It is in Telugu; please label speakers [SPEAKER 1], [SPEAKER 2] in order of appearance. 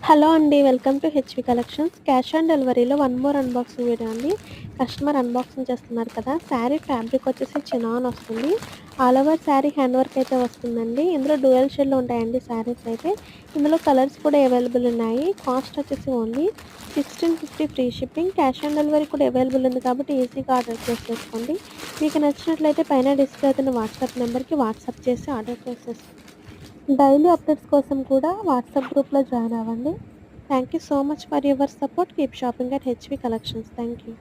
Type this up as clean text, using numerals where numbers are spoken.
[SPEAKER 1] హలో అండి. Welcome to HV collections. Cash on డెలివరీలో వన్ మోర్ అన్బాక్సింగ్ వీడియో అండి. కస్టమర్ అన్బాక్సింగ్ చేస్తున్నారు కదా! శారీ ఫ్యాబ్రిక్ వచ్చేసి చినాన్ వస్తుంది. All over sari hand work అయితే వస్తుందండి. ఇందులో డ్యూయల్ షేడ్‌లో ఉంటాయండి శారీస్ అయితే. ఇందులో కలర్స్ కూడా అవైలబుల్ ఉన్నాయి. కాస్ట్ వచ్చేసి only 1650 free shipping. Cash on delivery కూడా అవైలబుల్ ఉంది కాబట్టి ఈజీగా ఆర్డర్ చేసేసుకోండి. మీకు నచ్చినట్లయితే పైన డిస్ప్లే అవుతున్న వాట్సాప్ నెంబర్‌కి వాట్సాప్ చేసి ఆర్డర్ చేసేసుకోండి. డైలీ అప్డేట్స్ కోసం కూడా వాట్సాప్ గ్రూప్‌లో జాయిన్ అవ్వండి. Thank you so much for your support. Keep shopping at HV collections. Thank you.